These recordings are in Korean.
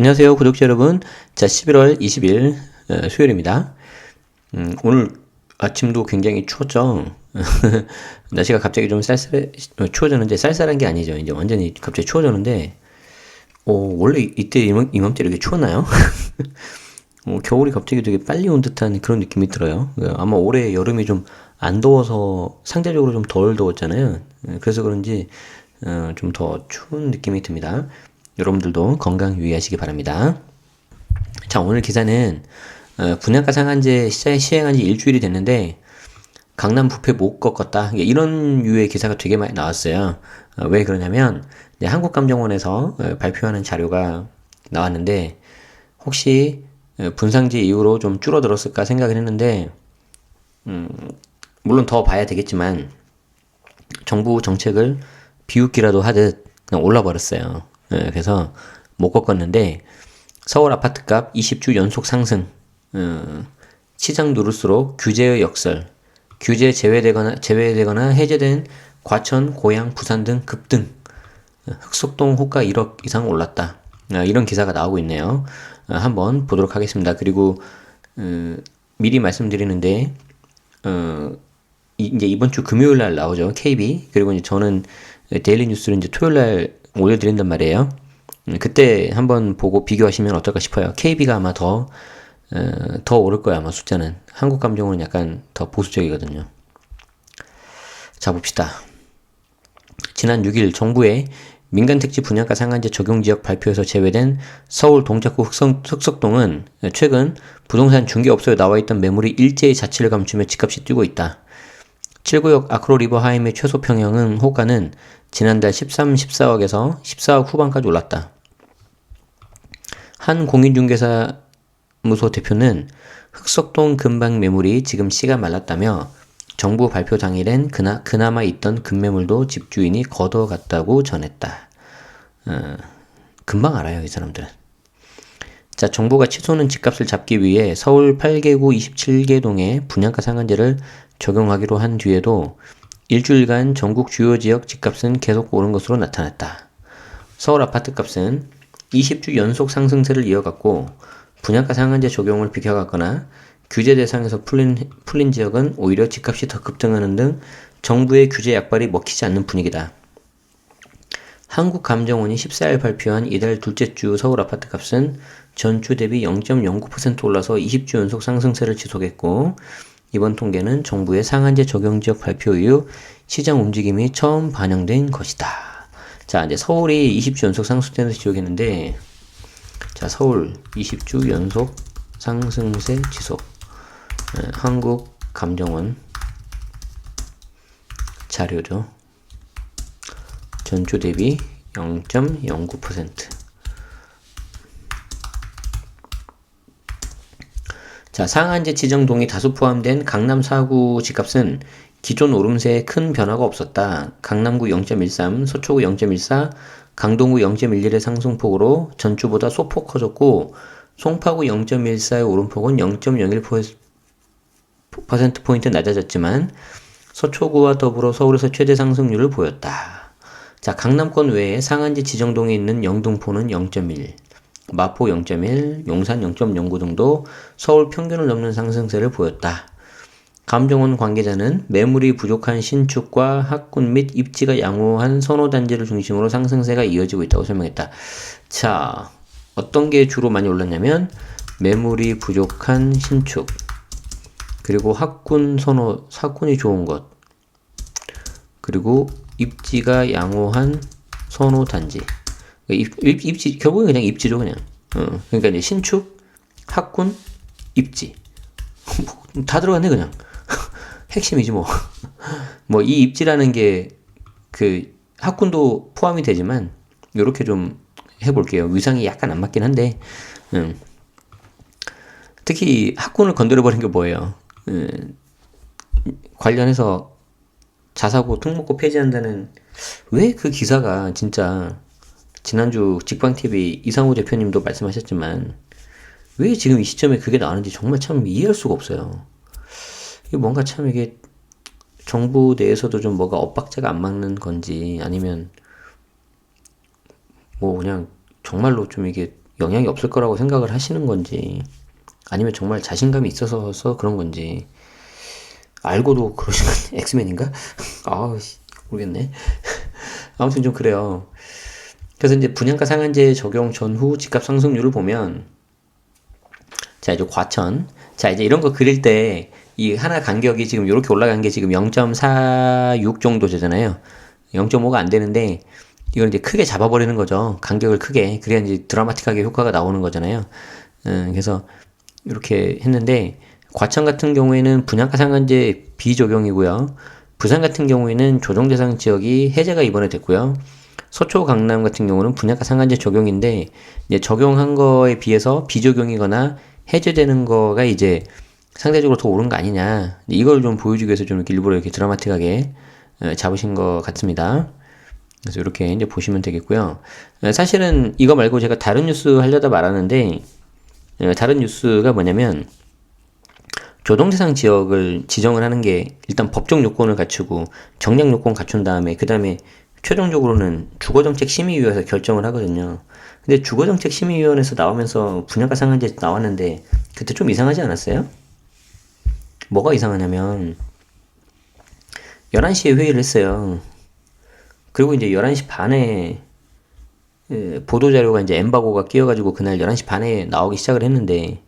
안녕하세요, 구독자 여러분. 자, 11월 20일 수요일입니다. 오늘 아침도 굉장히 추웠죠. 날씨가 갑자기 좀 추워졌는데, 쌀쌀한 게 아니죠. 이제 완전히 갑자기 추워졌는데, 원래 이때 이맘때 이렇게 추웠나요? 겨울이 갑자기 되게 빨리 온 듯한 그런 느낌이 들어요. 아마 올해 여름이 좀 안 더워서 상대적으로 좀 덜 더웠잖아요. 그래서 그런지 좀 더 추운 느낌이 듭니다. 여러분들도 건강 유의하시기 바랍니다. 자, 오늘 기사는 분양가 상한제 시행한 지 일주일이 됐는데 강남 부패 못 꺾었다. 이런 류의 기사가 되게 많이 나왔어요. 왜 그러냐면 한국감정원에서 발표하는 자료가 나왔는데 혹시 분상제 이후로 좀 줄어들었을까 생각을 했는데 물론 더 봐야 되겠지만 정부 정책을 비웃기라도 하듯 그냥 올라버렸어요. 그래서 못 꺾었는데 서울 아파트값 20주 연속 상승, 시장 누를수록 규제의 역설, 규제 제외되거나 해제된 과천, 고양, 부산 등 급등, 흑석동 호가 1억 이상 올랐다. 이런 기사가 나오고 있네요. 한번 보도록 하겠습니다. 그리고 미리 말씀드리는데 이제 이번 주 금요일 날 나오죠. KB. 그리고 이제 저는 데일리 뉴스를 이제 토요일 날 올려드린단 말이에요. 그때 한번 보고 비교하시면 어떨까 싶어요. KB가 아마 더 오를 거야, 아마 숫자는. 한국감정원은 약간 더 보수적이거든요. 자, 봅시다. 지난 6일 정부의 민간택지 분양가 상한제 적용지역 발표에서 제외된 서울 동작구 흑석동은 최근 부동산 중개업소에 나와있던 매물이 일제히 자취를 감추며 집값이 뛰고 있다. 7구역 아크로리버 하임의 최소 평형은 호가는 지난달 13, 14억에서 14억 후반까지 올랐다. 한 공인중개사무소 대표는 흑석동 근방 매물이 지금 씨가 말랐다며 정부 발표 당일엔 그나마 있던 급매물도 집주인이 걷어갔다고 전했다. 금방 알아요, 이 사람들은. 자, 정부가 치솟는 집값을 잡기 위해 서울 8개구 27개 동에 분양가 상한제를 적용하기로 한 뒤에도 일주일간 전국 주요 지역 집값은 계속 오른 것으로 나타났다. 서울 아파트값은 20주 연속 상승세를 이어갔고 분양가 상한제 적용을 비켜갔거나 규제 대상에서 풀린 지역은 오히려 집값이 더 급등하는 등 정부의 규제 약발이 먹히지 않는 분위기다. 한국감정원이 14일 발표한 이달 둘째 주 서울 아파트값은 전주 대비 0.09% 올라서 20주 연속 상승세를 지속했고 이번 통계는 정부의 상한제 적용 지역 발표 이후 시장 움직임이 처음 반영된 것이다. 자, 이제 서울이 20주 연속 상승세를 지속했는데 자, 서울 20주 연속 상승세 지속. 한국감정원 자료죠. 전주 대비 0.09%. 자, 상한제 지정동이 다수 포함된 강남 4구 집값은 기존 오름세에 큰 변화가 없었다. 강남구 0.13, 서초구 0.14, 강동구 0.11의 상승폭으로 전주보다 소폭 커졌고 송파구 0.14의 오름폭은 0.01%포인트 낮아졌지만 서초구와 더불어 서울에서 최대 상승률을 보였다. 자, 강남권 외에 상한제 지정동에 있는 영등포는 0.1, 마포 0.1, 용산 0.09 등도 서울 평균을 넘는 상승세를 보였다. 감정원 관계자는 매물이 부족한 신축과 학군 및 입지가 양호한 선호단지를 중심으로 상승세가 이어지고 있다고 설명했다. 자, 어떤 게 주로 많이 올랐냐면 매물이 부족한 신축 그리고 학군이 좋은 것 그리고 입지가 양호한 선호단지. 입지 결국엔 그냥 입지죠, 그냥. 그러니까 이제 신축, 학군, 입지 다 들어갔네, 그냥. 핵심이지 뭐. 뭐 이 입지라는 게 그 학군도 포함이 되지만 요렇게 좀 해볼게요. 위상이 약간 안 맞긴 한데 특히 학군을 건드려버린 게 뭐예요? 관련해서 자사고 특목고 폐지한다는 왜 그 기사가 진짜 지난주 직방TV 이상우 대표님도 말씀하셨지만 왜 지금 이 시점에 그게 나오는지 정말 참 이해할 수가 없어요. 이게 뭔가 참 이게 정부 내에서도 좀 뭐가 엇박자가 안 맞는 건지 아니면 뭐 그냥 정말로 좀 이게 영향이 없을 거라고 생각을 하시는 건지, 아니면 정말 자신감이 있어서 그런 건지, 알고도 그러신 건지, 엑스맨인가? 아우, 모르겠네. 아무튼 좀 그래요. 그래서 이제 분양가 상한제 적용 전후 집값 상승률을 보면, 자, 이제 과천. 자, 이제 이런 거 그릴 때, 이 하나 간격이 지금 이렇게 올라간 게 지금 0.46 정도 되잖아요. 0.5가 안 되는데, 이걸 이제 크게 잡아버리는 거죠. 간격을 크게. 그래야 이제 드라마틱하게 효과가 나오는 거잖아요. 그래서 이렇게 했는데, 과천 같은 경우에는 분양가 상한제 비적용이고요. 부산 같은 경우에는 조정 대상 지역이 해제가 이번에 됐고요. 서초 강남 같은 경우는 분양가 상한제 적용인데, 이제 적용한 거에 비해서 비적용이거나 해제되는 거가 이제 상대적으로 더 오른 거 아니냐. 이걸 좀 보여주기 위해서 좀 이렇게 일부러 이렇게 드라마틱하게 잡으신 것 같습니다. 그래서 이렇게 이제 보시면 되겠고요. 사실은 이거 말고 제가 다른 뉴스 하려다 말았는데, 다른 뉴스가 뭐냐면, 조정대상 지역을 지정을 하는 게 일단 법적 요건을 갖추고 정량 요건 갖춘 다음에 그 다음에 최종적으로는 주거정책심의위원회에서 결정을 하거든요. 근데 주거정책심의위원회에서 나오면서 분양가 상한제 나왔는데 그때 좀 이상하지 않았어요? 뭐가 이상하냐면 11시에 회의를 했어요. 그리고 이제 11시 반에 보도자료가 이제 엠바고가 끼어가지고 그날 11시 반에 나오기 시작을 했는데,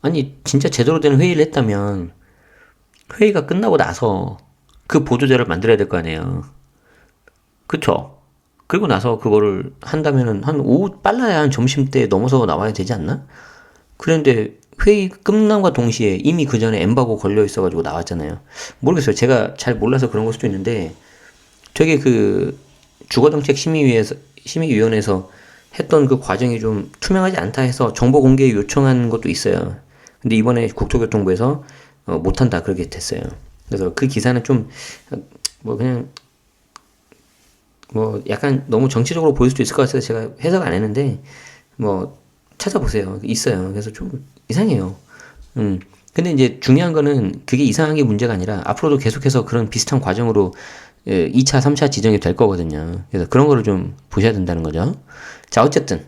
아니 진짜 제대로 된 회의를 했다면 회의가 끝나고 나서 그 보도자료를 만들어야 될 거 아니에요. 그쵸? 그리고 나서 그거를 한다면은 한 오후 빨라야 한 점심때 넘어서 나와야 되지 않나? 그런데 회의 끝남과 동시에 이미 그 전에 엠바고 걸려 있어가지고 나왔잖아요. 모르겠어요. 제가 잘 몰라서 그런 걸 수도 있는데 되게 그 심의위원회에서 했던 그 과정이 좀 투명하지 않다 해서 정보 공개 요청한 것도 있어요. 근데 이번에 국토교통부에서 못한다 그렇게 됐어요. 그래서 그 기사는 좀 뭐 그냥 뭐 약간 너무 정치적으로 보일 수도 있을 것 같아서 제가 해석 안 했는데 뭐 찾아보세요. 있어요. 그래서 좀 이상해요. 근데 이제 중요한 거는 그게 이상한 게 문제가 아니라 앞으로도 계속해서 그런 비슷한 과정으로 2차, 3차 지정이 될 거거든요. 그래서 그런 거를 좀 보셔야 된다는 거죠. 자, 어쨌든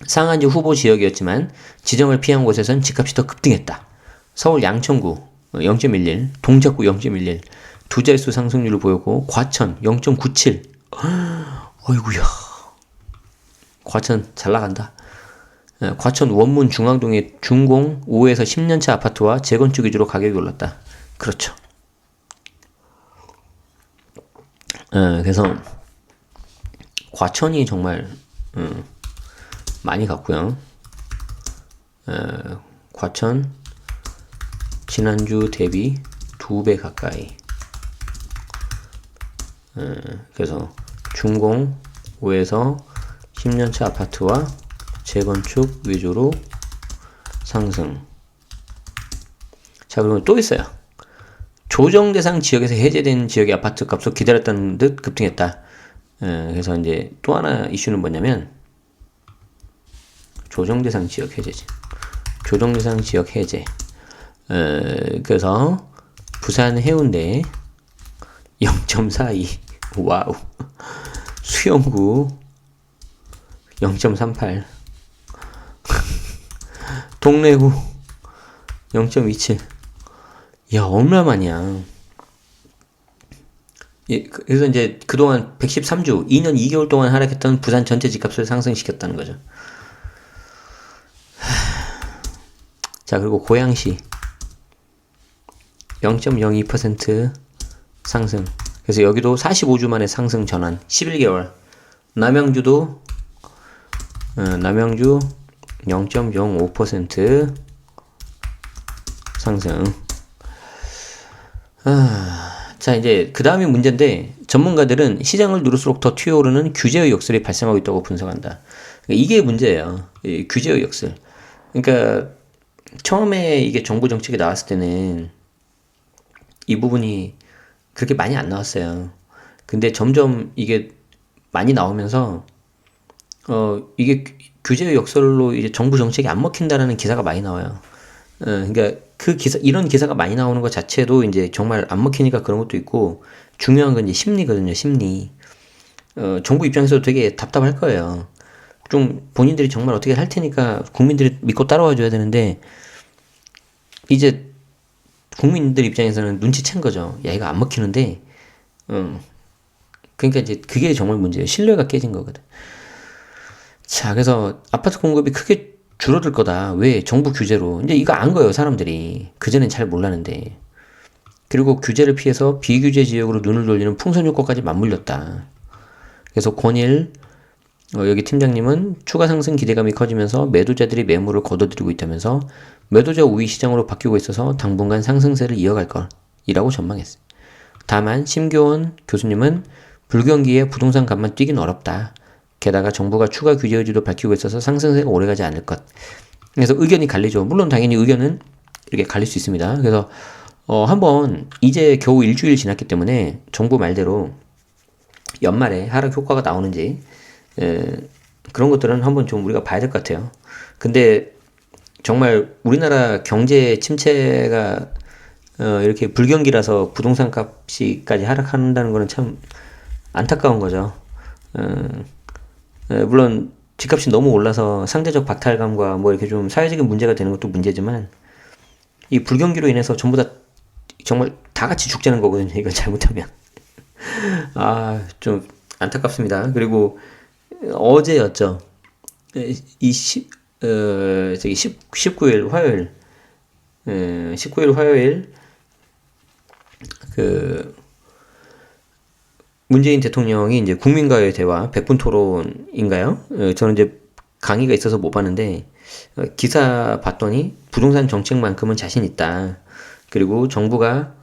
상한제 후보 지역이었지만 지정을 피한 곳에선 집값이 더 급등했다. 서울 양천구 0.11, 동작구 0.11, 두 자릿수 상승률을 보였고 과천 0.97. 어이구야. 과천 잘 나간다. 과천 원문 중앙동의 준공 5에서 10년차 아파트와 재건축 위주로 가격이 올랐다. 그렇죠. 그래서 과천이 정말 많이 갔고요. 과천 지난주 대비 2배 가까이. 그래서 준공 5에서 10년차 아파트와 재건축 위주로 상승. 자, 그러면 또 있어요. 조정 대상 지역에서 해제된 지역의 아파트 값을 기다렸다는 듯 급등했다. 그래서 이제 또 하나 이슈는 뭐냐면 조정 대상 지역 해제지. 조정 대상 지역 해제. 그래서 부산 해운대 0.42. 와우. 수영구 0.38. 동래구 0.27. 야, 얼마만이야. 예, 그래서 이제 그동안 113주, 2년 2개월 동안 하락했던 부산 전체 집값을 상승시켰다는 거죠. 자, 그리고 고양시 0.02% 상승. 그래서 여기도 45주 만에 상승 전환. 11개월. 남양주도 남양주 0.05% 상승. 자, 이제 그 다음이 문제인데 전문가들은 시장을 누를수록 더 튀어오르는 규제의 역설이 발생하고 있다고 분석한다. 그러니까 이게 문제예요. 이 규제의 역설. 그러니까 처음에 이게 정부 정책이 나왔을 때는 이 부분이 그렇게 많이 안 나왔어요. 근데 점점 이게 많이 나오면서 이게 규제의 역설로 이제 정부 정책이 안 먹힌다라는 기사가 많이 나와요. 그러니까 그 기사, 이런 기사가 많이 나오는 것 자체도 이제 정말 안 먹히니까 그런 것도 있고, 중요한 건 이제 심리거든요, 심리. 정부 입장에서도 되게 답답할 거예요. 좀 본인들이 정말 어떻게 할 테니까 국민들이 믿고 따라와 줘야 되는데, 이제 국민들 입장에서는 눈치챈 거죠. 야, 이거 안 먹히는데, 그러니까 이제 그게 정말 문제예요. 신뢰가 깨진 거거든. 자, 그래서 아파트 공급이 크게 줄어들 거다. 왜? 정부 규제로. 이제 이거 안 거예요, 사람들이. 그전엔 잘 몰랐는데. 그리고 규제를 피해서 비규제 지역으로 눈을 돌리는 풍선 효과까지 맞물렸다. 그래서 권일 여기 팀장님은 추가 상승 기대감이 커지면서 매도자들이 매물을 거둬들이고 있다면서 매도자 우위 시장으로 바뀌고 있어서 당분간 상승세를 이어갈 것이라고 전망했어요. 다만 심교원 교수님은 불경기에 부동산 값만 뛰긴 어렵다. 게다가 정부가 추가 규제 의지도 밝히고 있어서 상승세가 오래가지 않을 것. 그래서 의견이 갈리죠. 물론 당연히 의견은 이렇게 갈릴 수 있습니다. 그래서 한번 이제 겨우 일주일 지났기 때문에 정부 말대로 연말에 하락 효과가 나오는지 그런 것들은 한번 좀 우리가 봐야 될 것 같아요. 근데 정말 우리나라 경제 침체가 이렇게 불경기라서 부동산 값이까지 하락한다는 거는 참 안타까운 거죠. 물론 집값이 너무 올라서 상대적 박탈감과 뭐 이렇게 좀 사회적인 문제가 되는 것도 문제지만 이 불경기로 인해서 전부 다 정말 다 같이 죽자는 거거든요. 이걸 잘못하면. 좀 안타깝습니다. 그리고 어제였죠. 이 19일 화요일, 19일 화요일, 문재인 대통령이 이제 국민과의 대화, 100분 토론인가요? 저는 이제 강의가 있어서 못 봤는데, 기사 봤더니 부동산 정책만큼은 자신 있다. 그리고 정부가,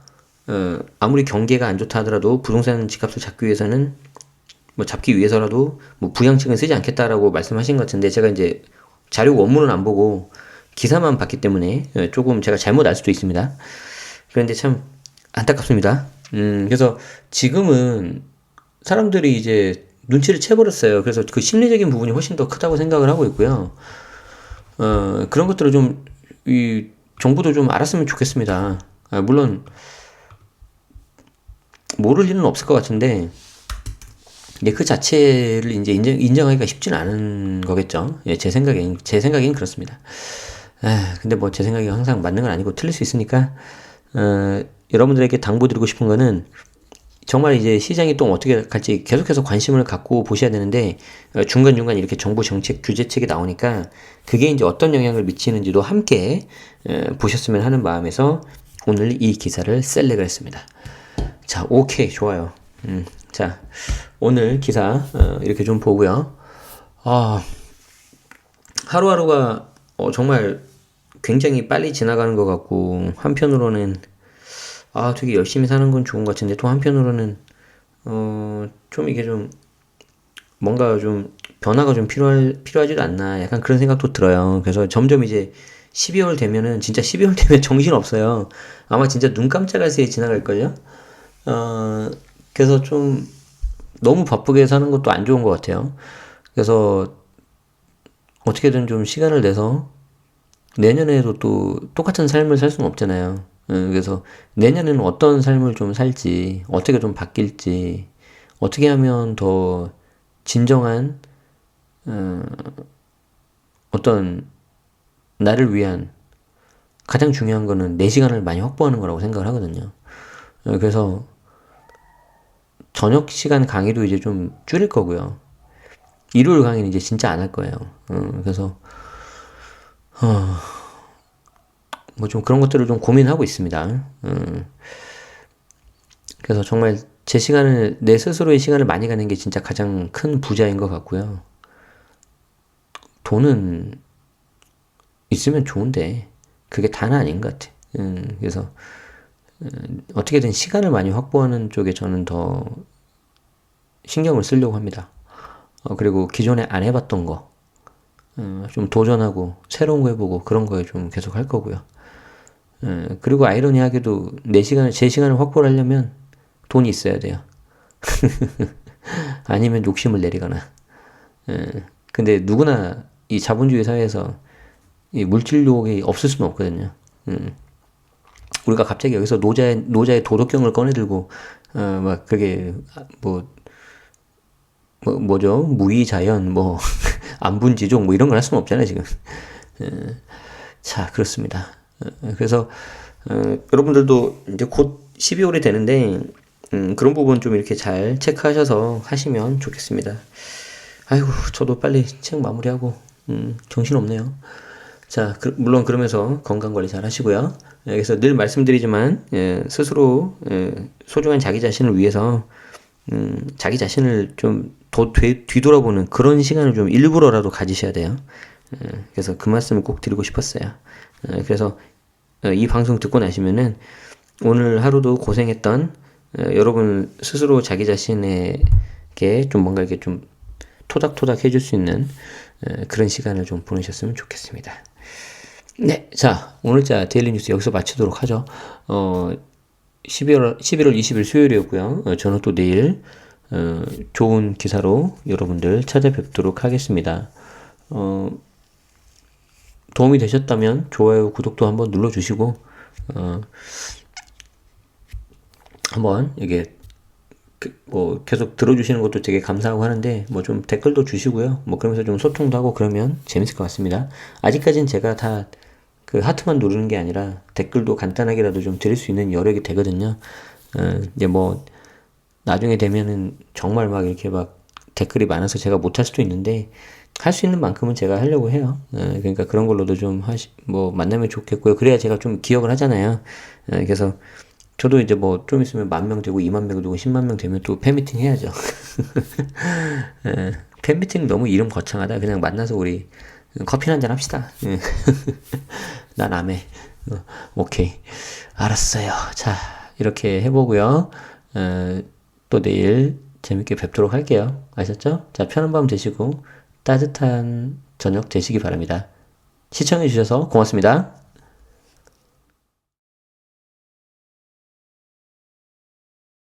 아무리 경기가 안 좋다 하더라도 부동산 집값을 잡기 위해서라도 뭐 부양책은 쓰지 않겠다라고 말씀하신 것 같은데, 제가 이제 자료 원문은 안 보고 기사만 봤기 때문에 조금 제가 잘못 알 수도 있습니다. 그런데 참 안타깝습니다. 그래서 지금은 사람들이 이제 눈치를 채버렸어요. 그래서 그 심리적인 부분이 훨씬 더 크다고 생각을 하고 있고요. 그런 것들을 좀, 정부도 좀 알았으면 좋겠습니다. 물론, 모를 일은 없을 것 같은데, 이제 그 자체를 이제 인정하기가 쉽진 않은 거겠죠. 예, 제 생각엔 그렇습니다. 근데 뭐 제 생각이 항상 맞는 건 아니고 틀릴 수 있으니까, 여러분들에게 당부드리고 싶은 거는, 정말 이제 시장이 또 어떻게 갈지 계속해서 관심을 갖고 보셔야 되는데 중간중간 이렇게 정부 정책 규제책이 나오니까 그게 이제 어떤 영향을 미치는지도 함께 보셨으면 하는 마음에서 오늘 이 기사를 셀렉을 했습니다. 자, 오케이, 좋아요. 자, 오늘 기사 이렇게 좀 보고요. 하루하루가 정말 굉장히 빨리 지나가는 것 같고 한편으로는 되게 열심히 사는 건 좋은 것 같은데, 또 한편으로는, 좀 이게 좀, 뭔가 좀, 변화가 좀 필요하지도 않나, 약간 그런 생각도 들어요. 그래서 점점 이제 12월 되면은, 진짜 12월 되면 정신 없어요. 아마 진짜 눈 깜짝할 새에 지나갈걸요? 그래서 좀, 너무 바쁘게 사는 것도 안 좋은 것 같아요. 그래서, 어떻게든 좀 시간을 내서, 내년에도 또 똑같은 삶을 살 수는 없잖아요. 그래서 내년에는 어떤 삶을 좀 살지, 어떻게 좀 바뀔지, 어떻게 하면 더 진정한 어떤 나를 위한 가장 중요한 거는 내 시간을 많이 확보하는 거라고 생각을 하거든요. 그래서 저녁 시간 강의도 이제 좀 줄일 거고요. 일요일 강의는 이제 진짜 안 할 거예요. 그래서 뭐 좀 그런 것들을 좀 고민하고 있습니다. 그래서 정말 제 시간을, 내 스스로의 시간을 많이 갖는 게 진짜 가장 큰 부자인 것 같고요. 돈은 있으면 좋은데, 그게 다는 아닌 것 같아. 그래서, 어떻게든 시간을 많이 확보하는 쪽에 저는 더 신경을 쓰려고 합니다. 그리고 기존에 안 해봤던 거, 좀 도전하고, 새로운 거 해보고, 그런 거에 좀 계속 할 거고요. 그리고 아이러니하게도 제 시간을 확보를 하려면 돈이 있어야 돼요. 아니면 욕심을 내리거나. 근데 누구나 이 자본주의 사회에서 이 물질 유혹이 없을 수는 없거든요. 우리가 갑자기 여기서 노자의 도덕경을 꺼내들고, 막 그게, 뭐죠? 무의자연, 안분지족 뭐 이런 걸 할 수는 없잖아요, 지금. 자, 그렇습니다. 그래서 여러분들도 이제 곧 12월이 되는데 그런 부분 좀 이렇게 잘 체크하셔서 하시면 좋겠습니다. 아이고, 저도 빨리 책 마무리하고 정신없네요. 자, 물론 그러면서 건강관리 잘 하시고요. 그래서 늘 말씀드리지만 스스로 소중한 자기 자신을 위해서 자기 자신을 좀 더 뒤돌아보는 그런 시간을 좀 일부러라도 가지셔야 돼요. 그래서 그 말씀을 꼭 드리고 싶었어요. 그래서 이 방송 듣고 나시면은 오늘 하루도 고생했던 여러분 스스로 자기 자신에게 좀 뭔가 이렇게 좀 토닥토닥 해줄 수 있는 그런 시간을 좀 보내셨으면 좋겠습니다. 네, 자, 오늘자 데일리 뉴스 여기서 마치도록 하죠. 11월 20일 수요일이었고요. 저는 또 내일 좋은 기사로 여러분들 찾아뵙도록 하겠습니다. 도움이 되셨다면 좋아요, 구독도 한번 눌러주시고 한번 이게 뭐 계속 들어주시는 것도 되게 감사하고 하는데 뭐 좀 댓글도 주시고요. 뭐 그러면서 좀 소통도 하고 그러면 재밌을 것 같습니다. 아직까진 제가 다 그 하트만 누르는 게 아니라 댓글도 간단하게라도 좀 드릴 수 있는 여력이 되거든요. 이제 뭐 나중에 되면은 정말 막 이렇게 막 댓글이 많아서 제가 못할 수도 있는데 할 수 있는 만큼은 제가 하려고 해요. 그러니까 그런 걸로도 좀 뭐 만나면 좋겠고요. 그래야 제가 좀 기억을 하잖아요. 그래서 저도 이제 뭐 좀 있으면 10,000명 되고 20,000명 되고 100,000명 되면 또 팬미팅 해야죠. 팬미팅 너무 이름 거창하다. 그냥 만나서 우리 커피 한잔 합시다. 난 안 해. 오케이. 알았어요. 자, 이렇게 해보고요. 또 내일 재밌게 뵙도록 할게요. 아셨죠? 자, 편한 밤 되시고 따뜻한 저녁 되시기 바랍니다. 시청해주셔서 고맙습니다.